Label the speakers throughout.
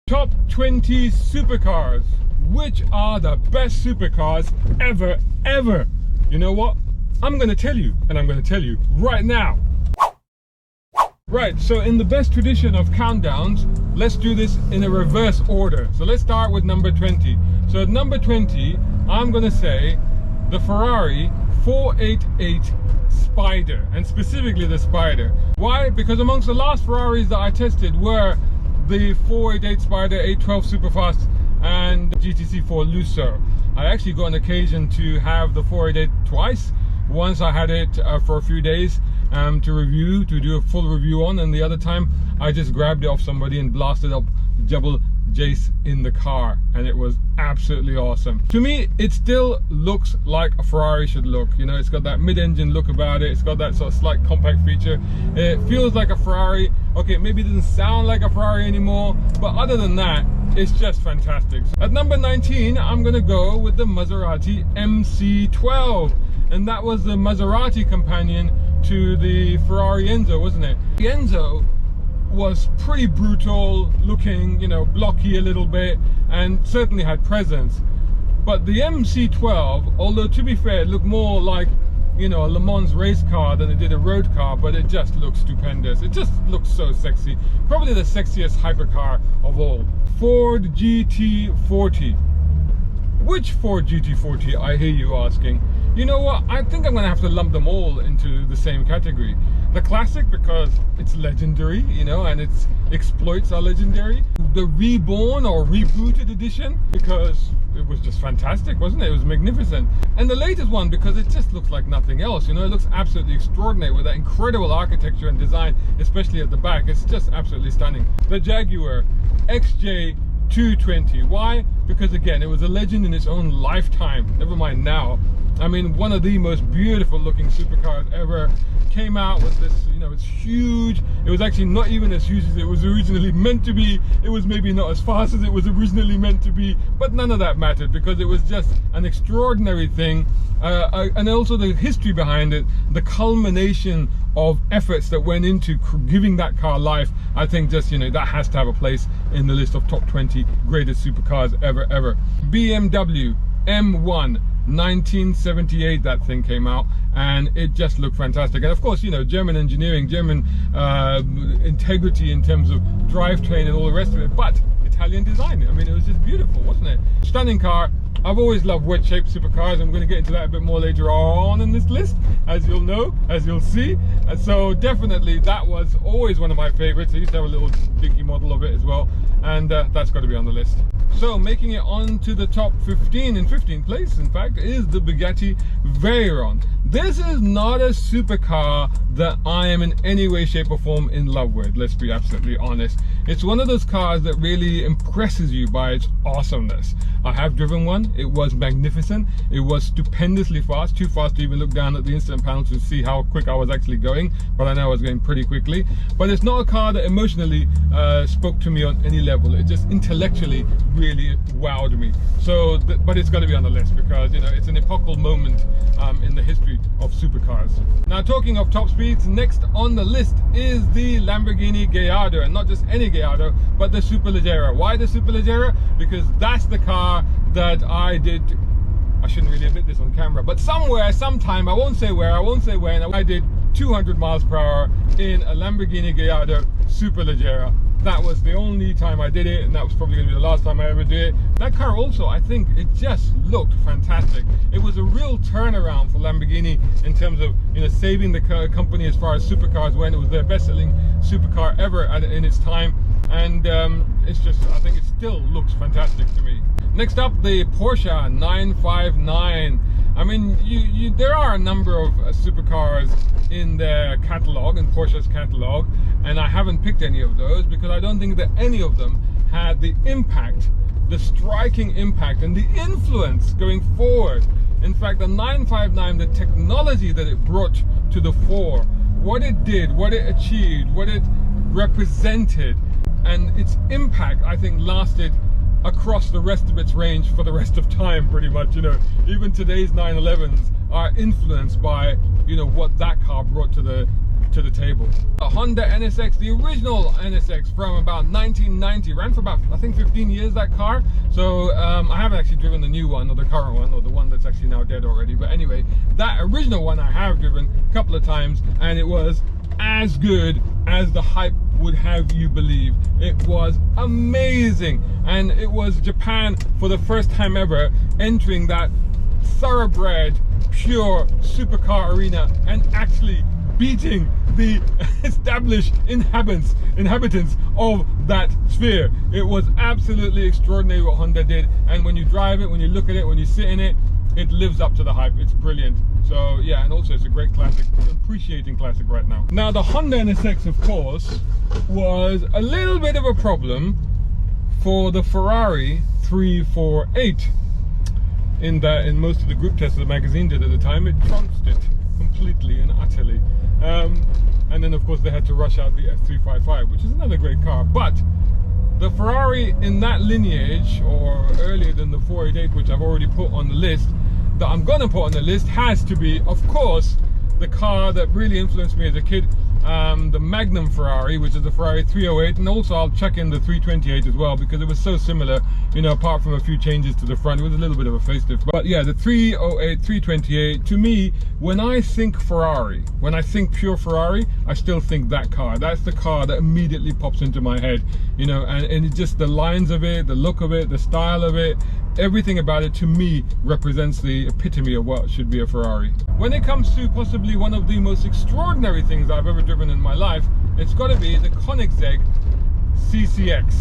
Speaker 1: Top 20 supercars. Which are the best supercars ever? You know what? I'm going to tell you, and I'm going to tell you right now. Right, so in the best tradition of countdowns, let's do this in a reverse order. So let's start with number 20. So at number 20, I'm going to say the Ferrari 488 Spider, and specifically the Spider. Why? Because amongst the last Ferraris that I tested were the 488 Spider, 812 Superfast, and GTC4 Lusso. I actually got an occasion to have the 488 twice. Once I had it for a few days to do a full review on, and the other time I just grabbed it off somebody and blasted up double Jace in the car, and it was absolutely awesome. To me, it still looks like a Ferrari should look. You know, it's got that mid-engine look about it. It's got that sort of slight compact feature. It feels like a Ferrari. Okay, maybe it doesn't sound like a Ferrari anymore, but other than that, it's just fantastic. At number 19, I'm gonna go with the Maserati MC12, and that was the Maserati companion to the Ferrari Enzo, wasn't it? The Enzo was pretty brutal looking, you know, blocky a little bit, and certainly had presence. But the MC12, although to be fair, it looked more like, you know, a Le Mans race car than it did a road car, but it just looks stupendous. It just looks so sexy. Probably the sexiest hypercar of all. Ford GT40. Which Ford GT40, I hear you asking? You know what, I think I'm gonna have to lump them all into the same category. The classic, because it's legendary, you know, and its exploits are legendary. The reborn or rebooted edition, because it was just fantastic, wasn't it? It was magnificent. And the latest one, because it just looks like nothing else, you know, it looks absolutely extraordinary with that incredible architecture and design, especially at the back. It's just absolutely stunning. The Jaguar XJ220. Why? Because again, it was a legend in its own lifetime, never mind now. I mean, one of the most beautiful looking supercars ever. Came out with this, you know, it's huge. It was actually not even as huge as it was originally meant to be. It was maybe not as fast as it was originally meant to be, but none of that mattered because it was just an extraordinary thing. And also the history behind it, the culmination of efforts that went into giving that car life. I think just, you know, that has to have a place in the list of top 20 greatest supercars ever. BMW M1 1978, that thing came out, and it just looked fantastic. And of course, you know, German engineering, German integrity in terms of drivetrain and all the rest of it, but Italian design. I mean, it was just beautiful, wasn't it? Stunning car. I've always loved wedge-shaped supercars. I'm going to get into that a bit more later on in this list, as you'll know, as you'll see. And so definitely that was always one of my favorites. I used to have a little dinky model of it as well, and that's got to be on the list. So making it on to the top 15, in 15th place in fact, is the Bugatti Veyron. This is not a supercar that I am in any way, shape or form in love with, let's be absolutely honest. It's one of those cars that really impresses you by its awesomeness. I have driven one. It was magnificent. It was stupendously fast, too fast to even look down at the instrument panel to see how quick I was actually going, but I know I was going pretty quickly. But it's not a car that emotionally spoke to me on any level. It just intellectually really wowed me. So, but it's got to be on the list because, you know, it's an epochal moment in the history of supercars. Now, talking of top speeds, next on the list is the Lamborghini Gallardo, and not just any Gallardo, but the Superleggera. Why the Superleggera? Because that's the car that I shouldn't really admit this on camera, but somewhere, sometime, I won't say where, and I did 200 miles per hour in a Lamborghini Gallardo Superleggera. That was the only time I did it, and that was probably going to be the last time I ever did it. That car also, I think, it just looked fantastic. It was a real turnaround for Lamborghini in terms of, you know, saving the company as far as supercars went. It was their best-selling supercar ever in its time, and it's just, I think it still looks fantastic to me. Next up, the Porsche 959. I mean, there are a number of supercars in their catalog, in Porsche's catalog, and I haven't picked any of those because I don't think that any of them had the impact, the striking impact and the influence going forward. In fact, the 959, the technology that it brought to the fore, what it did, what it achieved, what it represented, and its impact, I think, lasted across the rest of its range for the rest of time, pretty much. You know, even today's 911s are influenced by, you know, what that car brought to the to the table. A Honda NSX, the original NSX from about 1990, ran for about, I think, 15 years, that car. So I haven't actually driven the new one, or the current one, or the one that's actually now dead already. But anyway, that original one I have driven a couple of times, and it was as good as the hype would have you believe. It was amazing, and it was Japan for the first time ever entering that thoroughbred, pure supercar arena and actually beating the established inhabitants of that sphere. It was absolutely extraordinary what Honda did, and when you drive it, when you look at it, when you sit in it, it lives up to the hype. It's brilliant. So yeah, and also it's a great classic, appreciating classic right now. Now the Honda NSX, of course, was a little bit of a problem for the Ferrari 348. In that, in most of the group tests the magazine did at the time, it trounced it completely and utterly. And then of course they had to rush out the F355, which is another great car. But the Ferrari in that lineage, or earlier than the 488, which I've already put on the list, that I'm gonna put on the list, has to be, of course, the car that really influenced me as a kid, the Magnum Ferrari, which is the Ferrari 308, and also I'll chuck in the 328 as well, because it was so similar, you know, apart from a few changes to the front. It was a little bit of a facelift. But yeah, the 308, 328, to me, when I think Ferrari, when I think pure Ferrari, I still think that car. That's the car that immediately pops into my head, you know, and it's just the lines of it, the look of it, the style of it, everything about it to me represents the epitome of what should be a Ferrari. When it comes to possibly one of the most extraordinary things I've ever driven in my life, it's got to be the Koenigsegg CCX.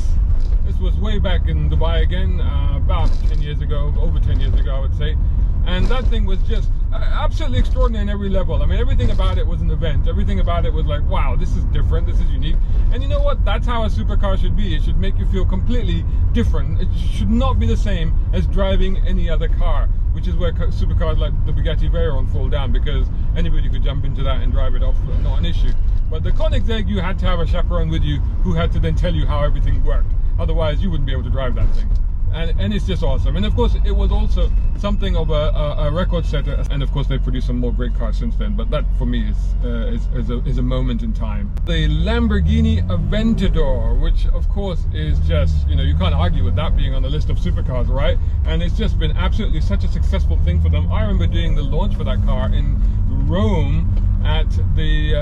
Speaker 1: This was way back in Dubai again, about 10 years ago, over 10 years ago I would say. And that thing was just absolutely extraordinary in every level. I mean, everything about it was an event. Everything about it was like, wow, this is different, this is unique. And you know what? That's how a supercar should be. It should make you feel completely different. It should not be the same as driving any other car, which is where supercars like the Bugatti VEYRON fall down, because anybody could jump into that and drive it off, not an issue. But the Koenigsegg, you had to have a chaperone with you who had to then tell you how everything worked. Otherwise, you wouldn't be able to drive that thing. And it's just awesome. And of course, it was also something of a record setter. And of course, they produced some more great cars since then. But that, for me, is a moment in time. The Lamborghini Aventador, which of course is just, you know, you can't argue with that being on the list of supercars, right? And it's just been absolutely such a successful thing for them. I remember doing the launch for that car in Rome at the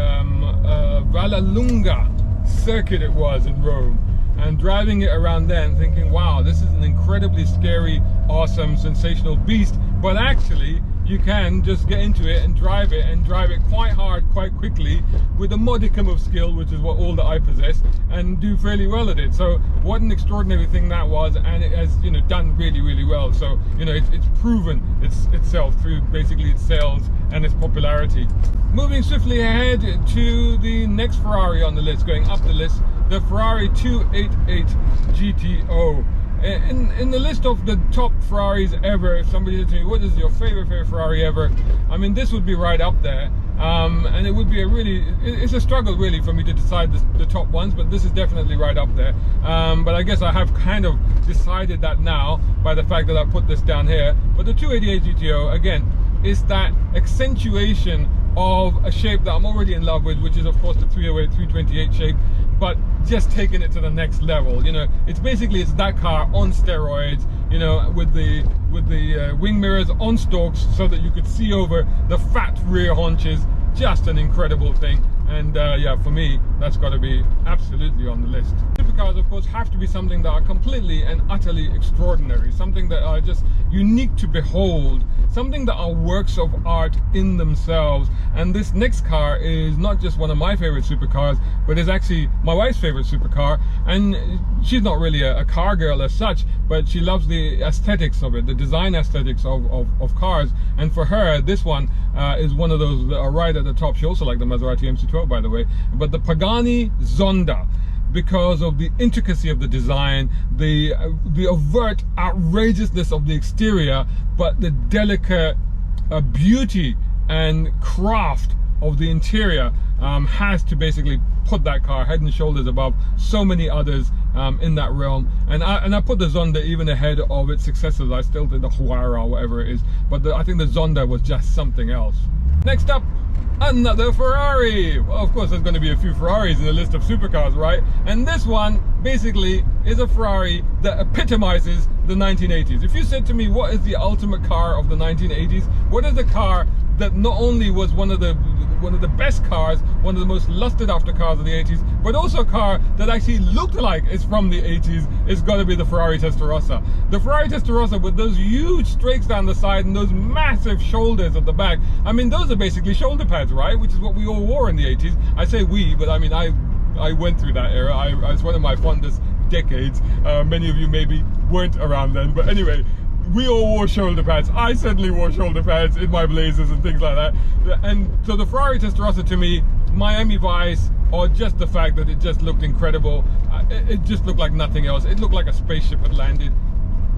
Speaker 1: Vallelunga circuit. It was in Rome. And driving it around then thinking, wow, this is an incredibly scary, awesome, sensational beast. But actually, you can just get into it and drive it quite hard, quite quickly, with a modicum of skill, which is what all that I possess, and do fairly well at it. So what an extraordinary thing that was, and it has, you know, done really, really well. So, you know, it's proven itself through basically its sales and its popularity. Moving swiftly ahead to the next Ferrari on the list, going up the list, the Ferrari 288 GTO. In the list of the top Ferraris ever, if somebody said to me, what is your favorite Ferrari ever? I mean, this would be right up there. And it would be it's a struggle really for me to decide the top ones, but this is definitely right up there. But I guess I have kind of decided that now by the fact that I put this down here. But the 288 GTO, again, is that accentuation of a shape that I'm already in love with, which is of course the 308, 328 shape, but just taking it to the next level. You know, it's that car on steroids, you know, with the wing mirrors on stalks so that you could see over the fat rear haunches. Just an incredible thing. And yeah, for me, that's got to be absolutely on the list. Supercars, of course, have to be something that are completely and utterly extraordinary, something that are just unique to behold, something that are works of art in themselves. And this next car is not just one of my favorite supercars, but is actually my wife's favorite supercar. And she's not really a car girl as such, but she loves the aesthetics of it, the design aesthetics of cars. And for her, this one is one of those that are right at the top. She also liked the Maserati MC12, by the way, but the Pagani Zonda, because of the intricacy of the design, the overt outrageousness of the exterior, but the delicate beauty and craft of the interior has to basically put that car head and shoulders above so many others in that realm. And I put the Zonda even ahead of its successors. I still think the Jaguar or whatever it is, but I think the Zonda was just something else. Next up, another Ferrari. Well, of course, there's going to be a few Ferraris in the list of supercars, right? And this one basically is a Ferrari that epitomizes the 1980s. If you said to me, what is the ultimate car of the 1980s? What is the car that not only was one of the best cars, one of the most lusted after cars of the 80s, but also a car that actually looked like it's from the 80s? It's got to be the Ferrari Testarossa. The Ferrari Testarossa with those huge strakes down the side and those massive shoulders at the back. I mean, those are basically shoulder pads, right? Which is what we all wore in the 80s. I say we, but I mean, I went through that era. It's one of my fondest decades. Many of you maybe weren't around then, but anyway, we all wore shoulder pads. I certainly wore shoulder pads in my blazers and things like that. And so the Ferrari Testarossa, to me, Miami Vice, or just the fact that it just looked incredible. It just looked like nothing else. It looked like a spaceship had landed.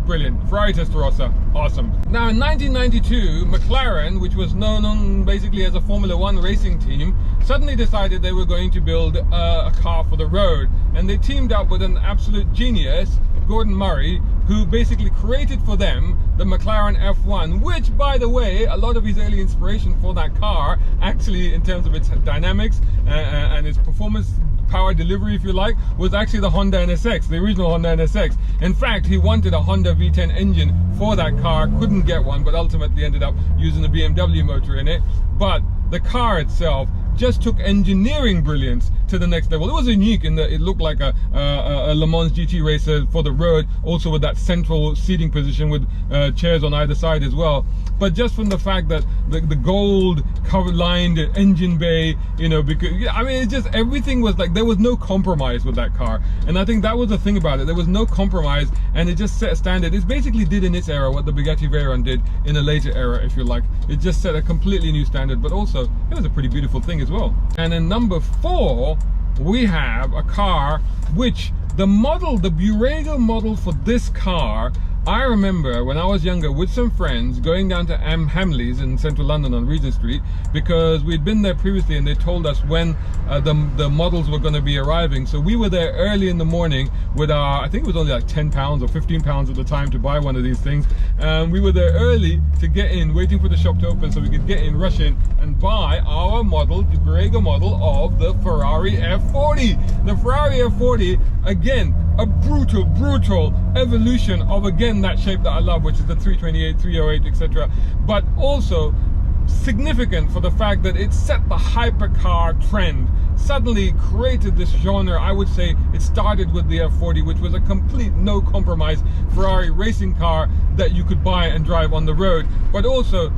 Speaker 1: Brilliant. Ferrari Testarossa, awesome. Now in 1992, McLaren, which was known basically as a Formula One racing team, suddenly decided they were going to build a car for the road. And they teamed up with an absolute genius, Gordon Murray, who basically created for them the McLaren F1, which, by the way, a lot of his early inspiration for that car, actually in terms of its dynamics and its performance, power delivery, if you like, was actually the Honda NSX, the original Honda NSX. In fact, he wanted a Honda V10 engine for that car, couldn't get one, but ultimately ended up using a BMW motor in it. But the car itself just took engineering brilliance to the next level. It was unique in that it looked like a Le Mans GT racer for the road, also with that central seating position with chairs on either side as well. But just from the fact that the gold covered lined engine bay, you know, because I mean, it's just everything was like, there was no compromise with that car. And I think that was the thing about it. There was no compromise, and it just set a standard. It basically did in its era what the Bugatti Veyron did in a later era, if you like. It just set a completely new standard, but also it was a pretty beautiful thing as well. And in number 4, we have a car which the model, the Borrego model for this car, I remember when I was younger with some friends going down to Hamleys in central London on Regent Street, because we'd been there previously and they told us when the models were going to be arriving. So we were there early in the morning with our, I think it was only like £10 or £15 at the time to buy one of these things. We were there early to get in, waiting for the shop to open so we could get in, rush in and buy our model, the Borrego model of the Ferrari F40. The Ferrari F40, again, a brutal evolution of, again, that shape that I love, which is the 328, 308, etc. But also significant for the fact that it set the hypercar trend, suddenly created this genre. I would say it started with the F40, which was a complete no compromise Ferrari racing car that you could buy and drive on the road, but also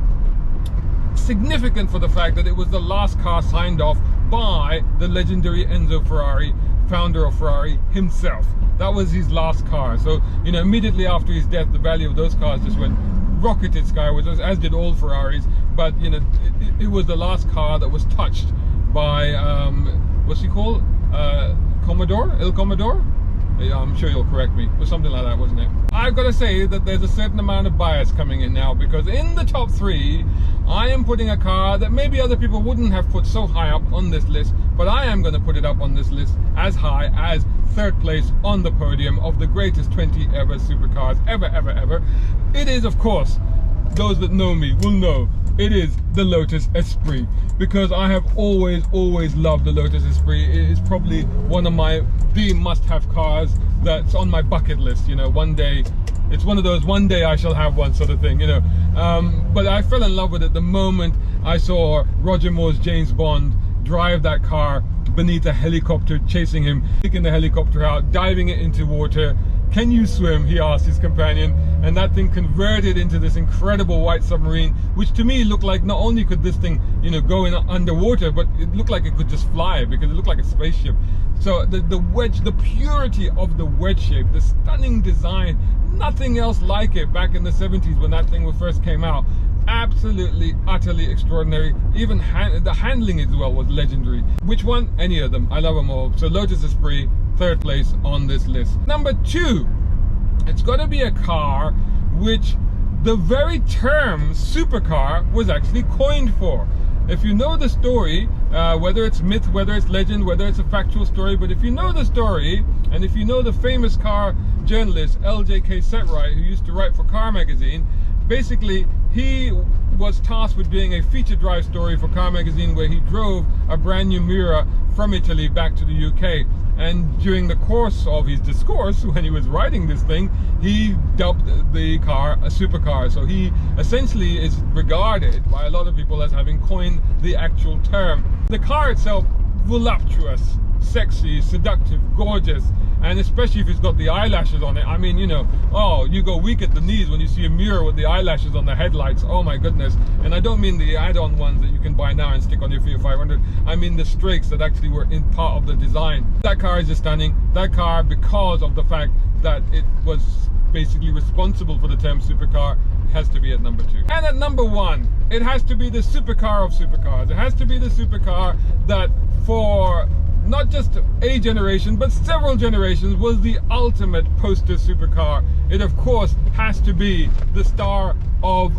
Speaker 1: significant for the fact that it was the last car signed off by the legendary Enzo Ferrari, founder of Ferrari himself. That was his last car. So, you know, immediately after his death, the value of those cars just went rocketed skyward, as did all Ferraris. But, you know, it was the last car that was touched by, what's he called? Commodore? El Commodore? Yeah, I'm sure you'll correct me. It was something like that, wasn't it? I've got to say that there's a certain amount of bias coming in now, because in the top 3, I am putting a car that maybe other people wouldn't have put so high up on this list, but I am going to put it up on this list as high as 3rd place on the podium of the greatest 20 ever supercars ever. It is, of course, those that know me will know, it is the Lotus Esprit, because I have always loved the Lotus Esprit. It is probably one of the must-have cars that's on my bucket list. You know, one day, it's one of those one day I shall have one sort of thing, you know. But I fell in love with it the moment I saw Roger Moore's James Bond drive that car beneath a helicopter, chasing him, taking the helicopter out, diving it into water. Can you swim? He asked his companion, and that thing converted into this incredible white submarine, which to me looked like not only could this thing, you know, go in underwater, but it looked like it could just fly, because it looked like a spaceship. So the wedge, the purity of the wedge shape, the stunning design, nothing else like it back in the 70s when that thing first came out. Absolutely, utterly extraordinary. Even the handling as well was legendary. Which one? Any of them. I love them all. So Lotus Esprit, 3rd place on this list. Number 2, it's got to be a car which the very term supercar was actually coined for. If you know the story, whether it's myth, whether it's legend, whether it's a factual story, but if you know the story, and if you know the famous car journalist L.J.K. Setright, who used to write for Car Magazine, basically he was tasked with doing a feature drive story for Car Magazine where he drove a brand new Miura from Italy back to the UK. And during the course of his discourse, when he was riding this thing, he dubbed the car a supercar. So he essentially is regarded by a lot of people as having coined the actual term. The car itself, voluptuous, sexy, seductive, gorgeous, and especially if it's got the eyelashes on it. I mean, you know, oh, you go weak at the knees when you see a Miura with the eyelashes on the headlights. Oh my goodness. And I don't mean the add-on ones that you can buy now and stick on your Fiat 500. I mean the strakes that actually were in part of the design. That car is just stunning. That car, because of the fact that it was basically responsible for the term supercar, has to be at number 2. And at number 1, it has to be the supercar of supercars. It has to be the supercar that, for not just a generation but several generations, was the ultimate poster supercar. It of course has to be the star of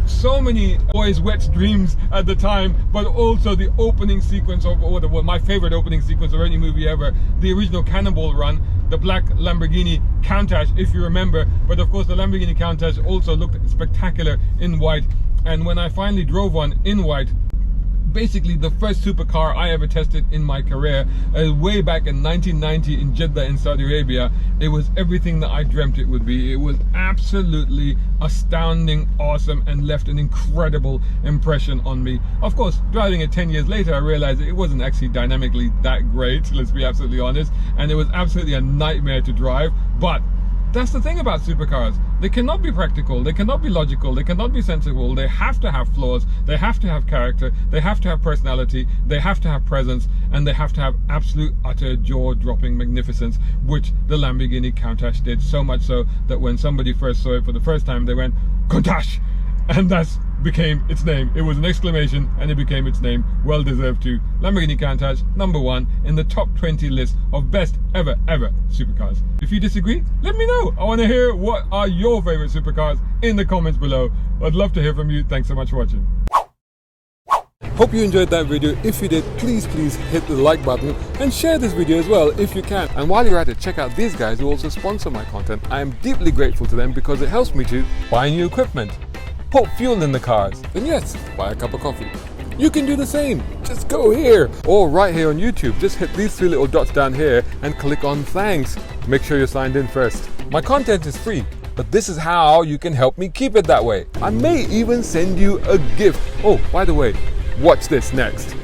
Speaker 1: so many boys' wet dreams at the time, but also the opening sequence of, or my favorite opening sequence of any movie ever, the original Cannonball Run, the black Lamborghini Countach, if you remember. But of course the Lamborghini Countach also looked spectacular in white, and when I finally drove one in white, basically the first supercar I ever tested in my career, way back in 1990 in Jeddah in Saudi Arabia, it was everything that I dreamt it would be. It was absolutely astounding, awesome, and left an incredible impression on me. Of course, driving it 10 years later, I realized it wasn't actually dynamically that great, let's be absolutely honest, and it was absolutely a nightmare to drive. But that's the thing about supercars. They cannot be practical, they cannot be logical, they cannot be sensible. They have to have flaws, they have to have character, they have to have personality, they have to have presence, and they have to have absolute, utter, jaw-dropping magnificence, which the Lamborghini Countach did. So much so that when somebody first saw it for the first time, they went, "Countach!" And that's became its name. It was an exclamation and it became its name. Well deserved too. Lamborghini Countach, number 1 in the top 20 list of best ever supercars. If you disagree, let me know. I want to hear what are your favorite supercars in the comments below. I'd love to hear from you. Thanks so much for watching. Hope you enjoyed that video. If you did, please hit the like button and share this video as well if you can. And while you're at it, check out these guys who also sponsor my content. I am deeply grateful to them because it helps me to buy new equipment, put fuel in the cars, and yes, buy a cup of coffee. You can do the same. Just go here or right here on YouTube. Just hit these 3 little dots down here and click on thanks. Make sure you're signed in first. My content is free, but this is how you can help me keep it that way. I may even send you a gift. Oh, by the way, watch this next.